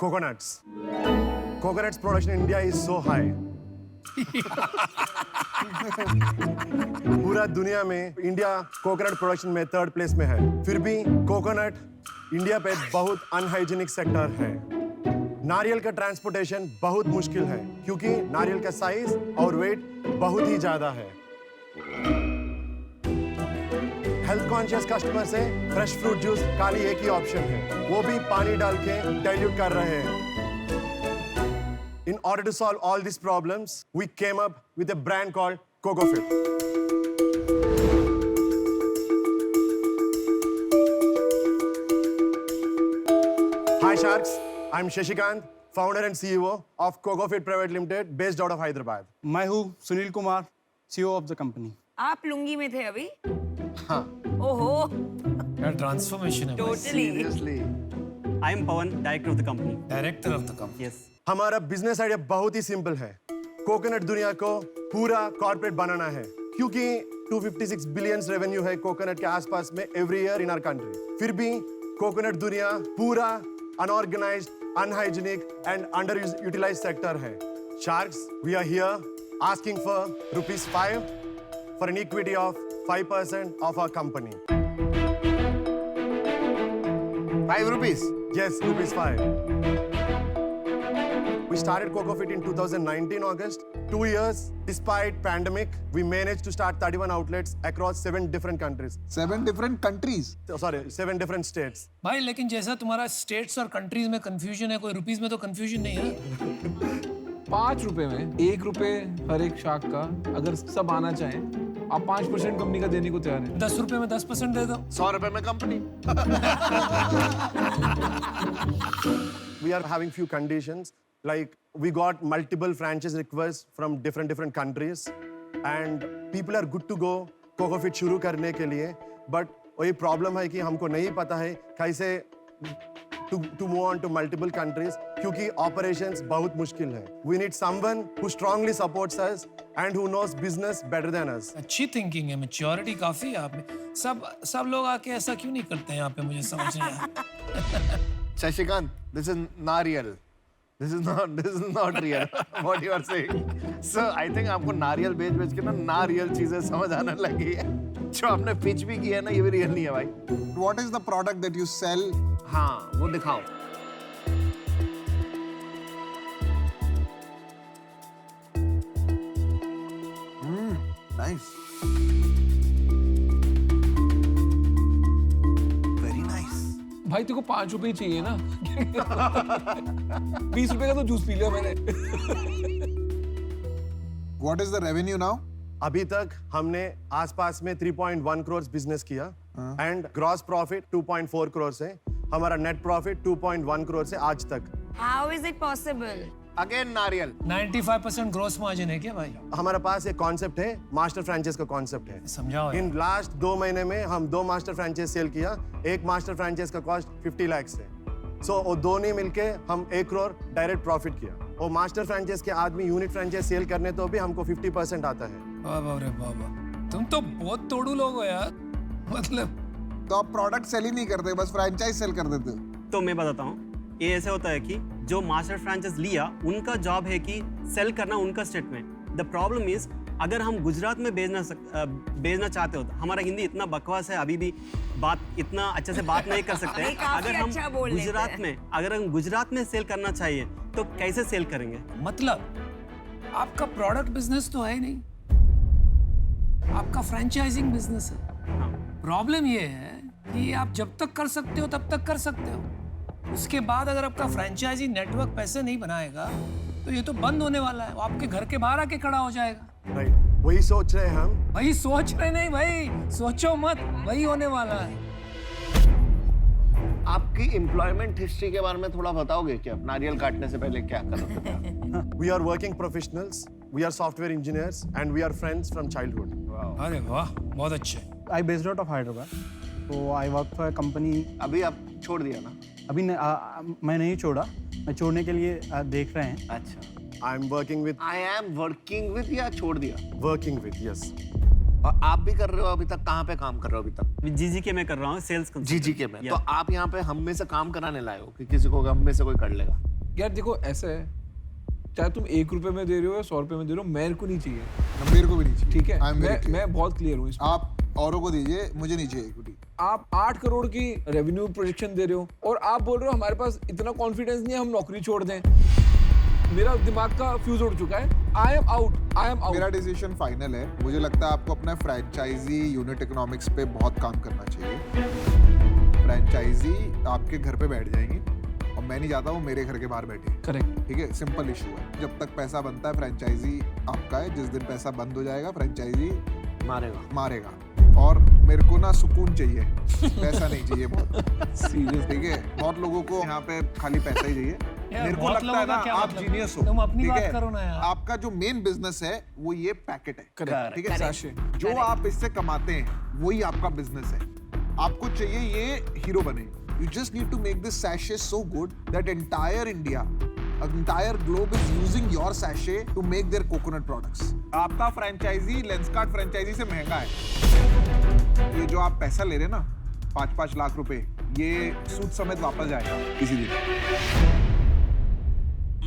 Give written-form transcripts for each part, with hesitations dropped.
coconuts. Coconuts production in India is so high. पूरा दुनिया में इंडिया कोकोनट प्रोडक्शन में 3rd प्लेस में है। फिर भी कोकोनट इंडिया पे बहुत अनहाइजीनिक सेक्टर है। नारियल का ट्रांसपोर्टेशन बहुत मुश्किल है क्योंकि नारियल का साइज और वेट बहुत ही ज्यादा है। हेल्थ कॉन्शियस कस्टमर से फ्रेश फ्रूट जूस खाली एक ही ऑप्शन है, वो भी पानी डाल के डाइल्यूट कर रहे हैं। In order to solve all these problems, we came up with a brand called CocoFit. Hi Sharks, I'm Shashikant, founder and CEO of CocoFit Private Limited, based out of Hyderabad. मैं हूँ Sunil Kumar, CEO of the company. आप लुंगी में थे अभी? हाँ। ओहो, यार transformation है totally. Seriously. I am Pawan, director of the company. Director of the company. Yes. हमारा बिजनेस आइडिया बहुत ही सिंपल है। कोकोनट दुनिया को पूरा कॉर्पोरेट बनाना है क्योंकि 256 बिलियन रेवेन्यू है कोकोनट के आसपास में every year in our country. फिर भी कोकोनट दुनिया पूरा unorganised, unhygienic and under utilised sector है। Sharks, we are here asking for ₹5 for an equity of 5% of our company. ₹5? Yes, ₹5. We started CocoFit in 2019 August. 2 years, despite pandemic, we managed to start 31 outlets across 7 different countries. 7 different countries. Sorry, 7 different states. भाई लेकिन जैसा तुम्हारा states और countries में confusion है, कोई rupees में तो कंफ्यूजन नहीं है। ₹5 में ₹1 हर एक शाख का, अगर सब आना चाहें, आप 5% कंपनी का देने को तैयार हैं। ₹10 में 10% दे दो। ₹100 में company. We are having few conditions. Like we got multiple franchise requests from different countries and people are good to go CocoFit शुरू करने के लिए, but वही प्रॉब्लम है कि हमको नहीं पता है कैसे to move on to multiple countries क्योंकि operations बहुत मुश्किल है। We need someone who strongly supports us and who knows business better than us. अच्छी थिंकिंग है, मैच्योरिटी काफी है आप में। सब लोग आके ऐसा क्यों नहीं करते हैं यहाँ पे, मुझे समझ नहीं आया। Shashikant, this is Nariyal. This is not real. What you are saying. So I think आपको नारियल बेच के ना रियल चीजें समझ आने लगी है। जो आपने पिच भी किया है ना, ये भी रियल नहीं है भाई। What is the product that you sell? हाँ, वो दिखाओ। Nice. Very nice. भाई तेरे को ₹5 ही चाहिए ना? ₹20 का तो जूस पी लिया मैंने। What is the revenue now? अभी तक हमने आसपास में 3.1 करोड़ बिजनेस किया एंड ग्रॉस प्रॉफिट 2.4 करोड़ से, हमारा नेट प्रॉफिट 2.1 करोड़ से आज तक। How is it possible? Again नारियल। 95% ग्रोस मार्जिन है क्या भाई? हमारे पास एक कॉन्सेप्ट है, मास्टर फ्रैंचाइज का कॉन्सेप्ट है। समझाओ यार। इन लास्ट 2 महीने में हम 2 मास्टर फ्रैंचाइज सेल किया। एक मास्टर फ्रैंचाइज का कॉस्ट 50 लाख है। सो वो दोनों मिलके हम 1 करोड़ डायरेक्ट प्रॉफिट किया। वो मास्टर फ्रैंचाइज के आदमी यूनिट फ्रैंचाइज सेल करने तो भी हमको 50% आता है। बाबा रे बाबा, तुम तो बहुत तोड़ू लोग हो यार। मतलब तो आप प्रोडक्ट सेल ही नहीं करते, बस फ्रैंचाइज सेल कर देते हो। तो मैं बताता हूँ, ये ऐसे होता है कि जो मास्टर फ्रैंचाइज लिया, उनका जॉब है कि सेल करना उनका स्टेट में। द प्रॉब्लम इज, अगर हम गुजरात में भेजना चाहते हो, तो हमारा हिंदी इतना बकवास है, अभी भी बात इतना अच्छे से बात नहीं कर सकते हैं। अगर हम गुजरात में सेल करना चाहिए तो कैसे सेल करेंगे? मतलब आपका प्रोडक्ट बिजनेस तो है ही नहीं, आपका फ्रेंचाइजिंग बिजनेस है। प्रॉब्लम ये है कि आप जब तक कर सकते हो तब तक कर सकते हो, उसके बाद अगर आपका फ्रेंचाइजी नेटवर्क पैसे नहीं बनाएगा तो ये तो बंद होने वाला है, वो आपके घर के बाहर आके खड़ा हो जाएगा। राइट, वही सोच रहे हैं हम। वही सोच रहे नहीं भाई, सोचो मत, वही होने वाला है। आपकी एम्प्लॉयमेंट हिस्ट्री के बारे में थोड़ा बताओगे क्या? नारियल काटने से पहले क्या कर रहे थे? We are working professionals, we are software engineers and we are friends from childhood. अरे वाह, बहुत अच्छे। I based out of Hyderabad, so I work for a company. अभी आप छोड़ दिया ना? अभी मैं नहीं छोड़ा, मैं छोड़ने के लिए देख रहे हैं। अच्छा। I am working with I am working with या छोड़ दिया? working with, yes. और आप भी कर रहे हो अभी तक, कहाँ पे काम कर रहे हो अभी तक? जीजीके में कर रहा हूँ, सेल्स जीजीके में। तो आप यहाँ पे हम में से काम कराने लाए हो कि किसी को हम में से कोई कर लेगा? यार देखो ऐसा है, चाहे तुम 1 रुपए में दे रहे हो या 100 रुपए में दे रहे हो, मेरे को नहीं चाहिए, मेरे को भी नहीं चाहिए। ठीक है? I'm very clear. मैं बहुत क्लियर हूँ इसमें। आप औरों को दीजिए, मुझे नहीं चाहिए इक्विटी। आप 8 करोड़ की रेवेन्यू प्रोजेक्शन दे रहे हो और आप बोल रहे हो हमारे पास इतना कॉन्फिडेंस नहीं है, हम नौकरी छोड़ दें। मेरा दिमाग का फ्यूज उड़ चुका है। I am out. मेरा डिसीजन फाइनल है। मुझे लगता है आपको अपना फ्रेंचाइजी यूनिट इकोनॉमिक्स पे बहुत काम करना चाहिए। फ्रेंचाइजी आपके घर पे बैठ जाएंगी और मैं नहीं चाहता वो मेरे घर के बाहर बैठे। करेक्ट। ठीक है, सिंपल इशू है। जब तक पैसा बनता है फ्रेंचाइजी आपका है, जिस दिन पैसा बंद हो जाएगा फ्रेंचाइजी मारेगा। और मेरे को ना सुकून चाहिए, पैसा नहीं चाहिए बहुत। सीरियस। ठीक है, बहुत लोगों को यहाँ पे खाली पैसा ही चाहिए। यार, मेरे को बहुत लगता है लोगों ना का क्या आप मतलब? जीनियस हो। तुम अपनी ठीक बात है? करो ना यार। आपका जो मेन बिजनेस है वो ये पैकेट है। करेक्ट। ठीक है, सैशे। जो आप इससे कमाते हैं वही आपका बिजनेस है। आपको चाहिए ये हीरो बने। You just need to make this sachet so good that entire India, entire globe is using your sachet to make their coconut products. आपका फ्रेंचाइजी लेंसकार्ट फ्रेंचाइजी से महंगा है। ये जो आप पैसा ले रहे हैं ना, 5-5 लाख रुपए, ये सूद समेत वापस जाएगा किसी दिन।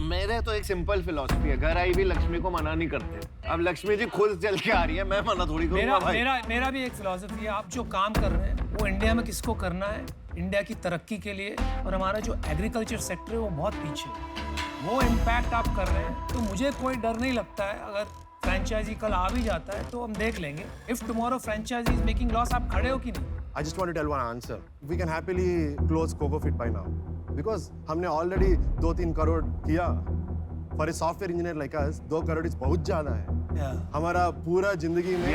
मेरे तो एक सिंपल फिलॉसफी है, घर आई भी लक्ष्मी को मना नहीं करते। अब लक्ष्मी जी खुद चल के आ रही है, मैं मना थोड़ी करूंगा भाई। मेरा भी एक फिलॉसफी है, आप जो काम कर रहे हैं वो इंडिया में किसको करना है, इंडिया की तरक्की के लिए। और हमारा जो एग्रीकल्चर सेक्टर है वो बहुत पीछे है, वो इम्पैक्ट आप कर रहे हैं। तो मुझे कोई डर नहीं लगता है, अगर फ्रेंचाइजी कल आ भी जाता है तो हम देख लेंगे। If tomorrow franchise is making loss, आप खड़े हो कि नहीं? I just want to tell one answer. We can happily close CocoFit by now because हमने already 2-3 करोड़ किया। For a software engineer like us, 2 crore is बहुत ज्यादा है। हमारा पूरा जिंदगी में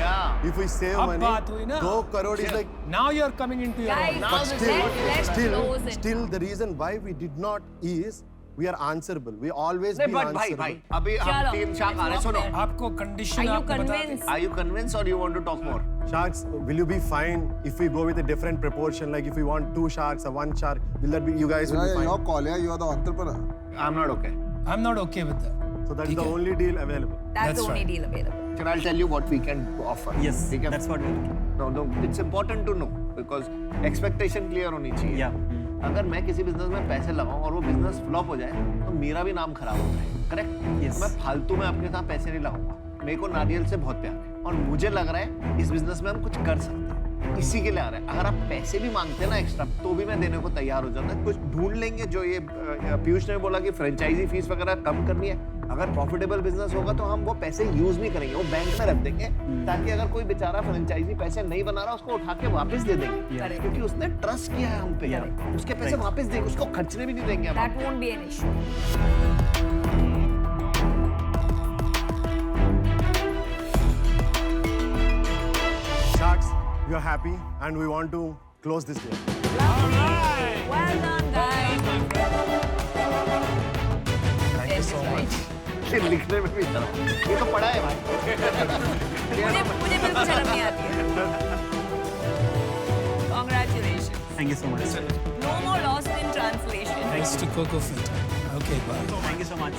if we save अब money, बात हुई ना। 2 crore is like Now you are coming into your own. Guys, But let's close it. still the reason why we did not is we are answerable. We always नहीं be but भाई answerable. अभी हम चलो, 3 शाख आ रहे हैं, सुनो। आपको Are कंडीशन you आपने बता दी। convinced? Are you convinced or you want to talk more? Sharks, will you be fine if we go with a different proportion? Like if we want 2 sharks or 1 shark, will that be you guys will be Your fine? call, yeah, you are the entrepreneur. I'm not okay. I'm not okay with that. So that is the only deal available. That's the only deal available. Can I tell you what we can offer? Yes, ठीक है? that's what we're looking. No, it's important to know because expectation clear होनी चाहिए। Yeah. अगर मैं किसी business में पैसे लगाऊं और वो बिजनेस फ्लॉप हो जाए तो मेरा भी नाम खराब होता है, करेक्ट? Yes. मैं फालतू में आपके साथ पैसे नहीं लगाऊंगा। मेरे को नारियल से बहुत प्यार है और मुझे लग रहा है इस बिजनेस में हम कुछ कर सकते हैं, इसी के लिए आ रहा है। अगर आप पैसे भी मांगते हैं ना एक्स्ट्रा, तो भी मैं देने को तैयार हो जाता है। कुछ ढूंढ लेंगे। जो ये पीयूष ने बोला कि फ्रेंचाइजी फीस वगैरह कम करनी है, अगर प्रॉफिटेबल बिजनेस होगा तो हम वो पैसे यूज नहीं करेंगे, वो बैंक में रख देंगे, ताकि अगर कोई बेचारा फ्रेंचाइजी पैसे नहीं बना रहा उसको उठा के वापस दे देंगे, Correct. क्योंकि उसने ट्रस्ट किया है हम पे। उसके पैसे वापस देंगे, उसको खर्चने भी नहीं देंगे हम। That won't be an issue. Sharks, we are happy and we want to close this deal. Well done, guys. Thank you so much. ये लिखने में भी इतना, ये तो पढ़ा है भाई। मुझे बिल्कुल शर्म नहीं आती है। Congratulations. Thank you so much. No more lost in translation. Thanks to CocoFit. Okay, bye. Thank you so much.